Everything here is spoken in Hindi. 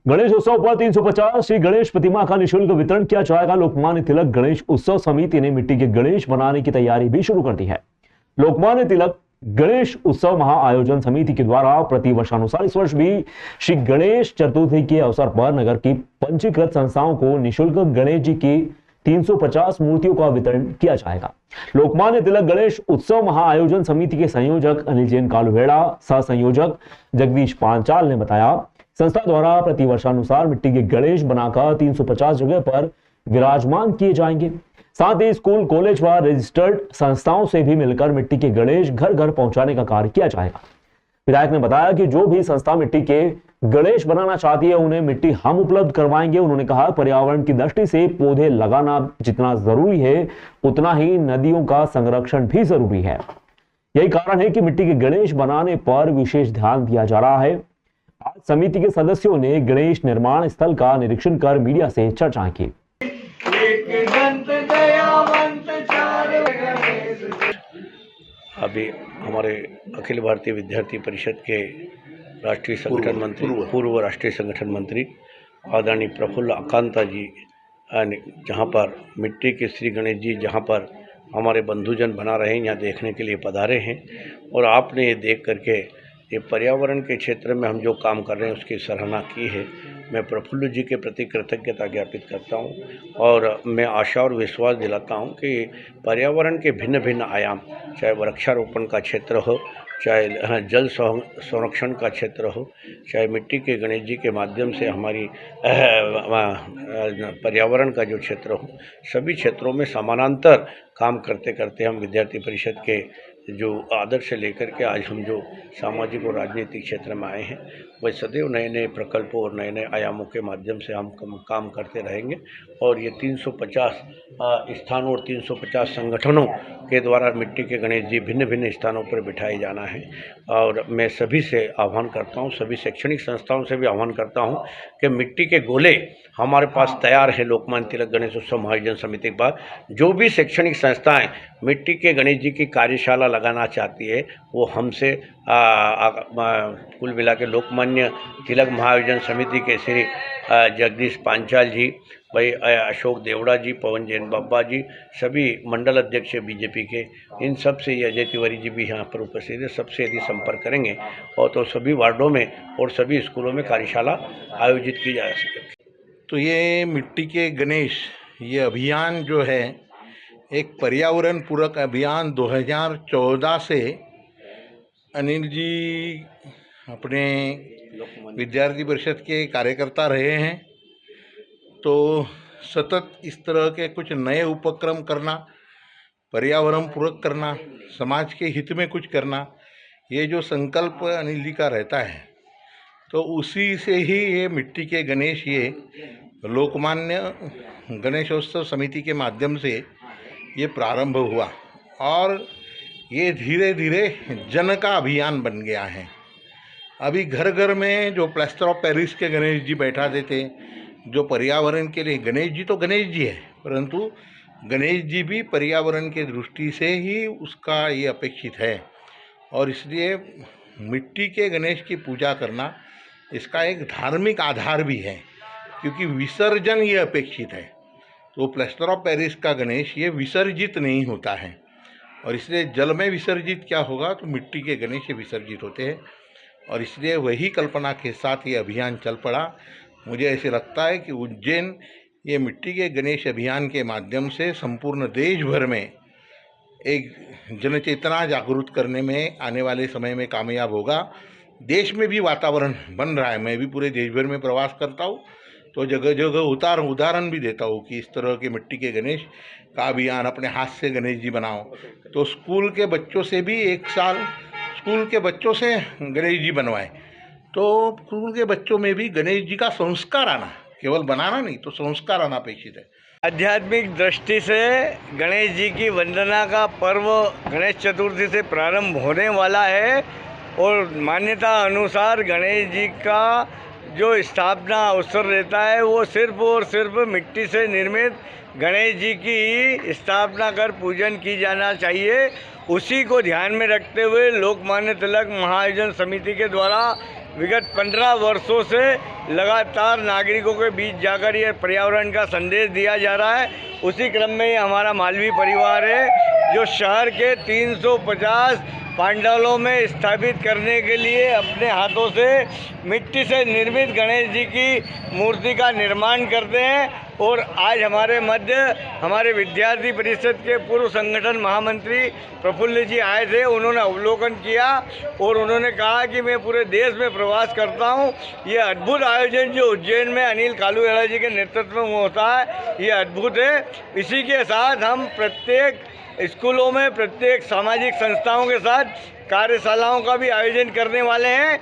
गणेश उत्सव पर 350 श्री गणेश प्रतिमा का निःशुल्क वितरण किया जाएगा। लोकमान्य तिलक गणेश उत्सव समिति ने मिट्टी के गणेश बनाने की तैयारी भी शुरू कर दी है। लोकमान्य तिलक गणेश उत्सव महाआयोजन समिति के द्वारा प्रति वर्षानुसार इस वर्ष भी श्री गणेश चतुर्थी के अवसर पर नगर की पंजीकृत संस्थाओं को निःशुल्क गणेश जी की 350 मूर्तियों का वितरण किया जाएगा। लोकमान्य तिलक गणेश उत्सव महाआयोजन समिति के संयोजक अनिल जैन कालुवेड़ा, सह संयोजक जगदीश पांचाल ने बताया, संस्था द्वारा प्रति वर्षानुसार मिट्टी के गणेश बनाकर 350 जगह पर विराजमान किए जाएंगे। साथ ही स्कूल, कॉलेज व रजिस्टर्ड संस्थाओं से भी मिलकर मिट्टी के गणेश घर घर पहुंचाने का कार्य किया जाएगा। विधायक ने बताया कि जो भी संस्था मिट्टी के गणेश बनाना चाहती है उन्हें मिट्टी हम उपलब्ध करवाएंगे। उन्होंने कहा, पर्यावरण की दृष्टि से पौधे लगाना जितना जरूरी है उतना ही नदियों का संरक्षण भी जरूरी है। यही कारण है कि मिट्टी के गणेश बनाने पर विशेष ध्यान दिया जा रहा है। आज समिति के सदस्यों ने गणेश निर्माण स्थल का निरीक्षण कर मीडिया से चर्चा की। अभी हमारे अखिल भारतीय विद्यार्थी परिषद के राष्ट्रीय संगठन मंत्री, पूर्व राष्ट्रीय संगठन मंत्री आदरणीय प्रफुल्ल अकांता जी जहाँ पर मिट्टी के श्री गणेश जी जहाँ पर हमारे बंधुजन बना रहे हैं, यहाँ देखने के लिए पधारे हैं। और आपने ये देख करके ये पर्यावरण के क्षेत्र में हम जो काम कर रहे हैं उसकी सराहना की है। मैं प्रफुल्ल जी के प्रति कृतज्ञता ज्ञापित करता हूँ और मैं आशा और विश्वास दिलाता हूँ कि पर्यावरण के भिन्न भिन्न आयाम, चाहे वृक्षारोपण का क्षेत्र हो, चाहे जल संरक्षण का क्षेत्र हो, चाहे मिट्टी के गणेश जी के माध्यम से हमारी पर्यावरण का जो क्षेत्र हो, सभी क्षेत्रों में समानांतर काम करते करते हम विद्यार्थी परिषद के जो आदर्श लेकर के आज हम जो सामाजिक और राजनीतिक क्षेत्र में आए हैं, वह सदैव नए नए प्रकल्पों और नए नए आयामों के माध्यम से हम काम करते रहेंगे। और ये 350 स्थानों और 350 संगठनों के द्वारा मिट्टी के गणेश जी भिन्न भिन्न स्थानों पर बिठाए जाना है। और मैं सभी से आह्वान करता हूँ, सभी शैक्षणिक संस्थाओं से भी आह्वान करता हूँ कि मिट्टी के गोले हमारे पास तैयार है। लोकमान्य तिलक गणेश उत्सव महाआयोजन समिति के बाद जो भी शैक्षणिक संस्थाएं मिट्टी के गणेश जी की कार्यशाला लगाना चाहती है वो हमसे कुल मिला के लोकमान्य तिलक महाआयोजन समिति के श्री जगदीश पांचाल जी, भाई अशोक देवड़ा जी, पवन जैन बाबा जी, सभी मंडल अध्यक्ष बीजेपी के, इन सब से ये अजय तिवारी जी भी यहाँ पर उपस्थित है, सबसे यदि संपर्क करेंगे और तो सभी वार्डों में और सभी स्कूलों में कार्यशाला आयोजित की जा सकेगी। तो ये मिट्टी के गणेश ये अभियान जो है एक पर्यावरण पूरक अभियान 2014 से अनिल जी अपने विद्यार्थी परिषद के कार्यकर्ता रहे हैं। तो सतत इस तरह के कुछ नए उपक्रम करना, पर्यावरण पूरक करना, समाज के हित में कुछ करना, ये जो संकल्प अनिल जी का रहता है, तो उसी से ही ये मिट्टी के गणेश ये लोकमान्य गणेशोत्सव समिति के माध्यम से ये प्रारंभ हुआ और ये धीरे धीरे जन का अभियान बन गया है। अभी घर घर में जो प्लास्टर ऑफ पेरिस के गणेश जी बैठा देते, जो पर्यावरण के लिए, गणेश जी तो गणेश जी है, परंतु गणेश जी भी पर्यावरण के दृष्टि से ही उसका ये अपेक्षित है। और इसलिए मिट्टी के गणेश की पूजा करना इसका एक धार्मिक आधार भी है, क्योंकि विसर्जन ये अपेक्षित है। तो प्लास्टर ऑफ पेरिस का गणेश ये विसर्जित नहीं होता है और इसलिए जल में विसर्जित क्या होगा, तो मिट्टी के गणेश ये विसर्जित होते हैं। और इसलिए वही कल्पना के साथ ये अभियान चल पड़ा। मुझे ऐसे लगता है कि उज्जैन ये मिट्टी के गणेश अभियान के माध्यम से संपूर्ण देश भर में एक जनचेतना जागृत करने में आने वाले समय में कामयाब होगा। देश में भी वातावरण बन रहा है। मैं भी पूरे देश भर में प्रवास करता हूँ तो जगह जगह उदाहरण भी देता हूँ कि इस तरह के मिट्टी के गणेश का अभियान, अपने हाथ से गणेश जी बनाओ। तो स्कूल के बच्चों से भी एक साल स्कूल के बच्चों से गणेश जी बनवाए, तो स्कूल के बच्चों में भी गणेश जी का संस्कार आना, केवल बनाना नहीं तो संस्कार आना अपेक्षित है। आध्यात्मिक दृष्टि से गणेश जी की वंदना का पर्व गणेश चतुर्थी से प्रारंभ होने वाला है और मान्यता अनुसार गणेश जी का जो स्थापना अवसर रहता है वो सिर्फ और सिर्फ मिट्टी से निर्मित गणेश जी की स्थापना कर पूजन की जाना चाहिए। उसी को ध्यान में रखते हुए लोकमान्य तिलक महाआयोजन समिति के द्वारा विगत 15 वर्षों से लगातार नागरिकों के बीच जाकर ये पर्यावरण का संदेश दिया जा रहा है। उसी क्रम में ये हमारा मालवी परिवार है जो शहर के 350 पांडालों में स्थापित करने के लिए अपने हाथों से मिट्टी से निर्मित गणेश जी की मूर्ति का निर्माण करते हैं। और आज हमारे मध्य हमारे विद्यार्थी परिषद के पूर्व संगठन महामंत्री प्रफुल्ल जी आए थे। उन्होंने अवलोकन किया और उन्होंने कहा कि मैं पूरे देश में प्रवास करता हूं। ये अद्भुत आयोजन जो उज्जैन में अनिल कालूहेड़ा जी के नेतृत्व में होता है, ये अद्भुत है। इसी के साथ हम प्रत्येक स्कूलों में, प्रत्येक सामाजिक संस्थाओं के साथ कार्यशालाओं का भी आयोजन करने वाले हैं।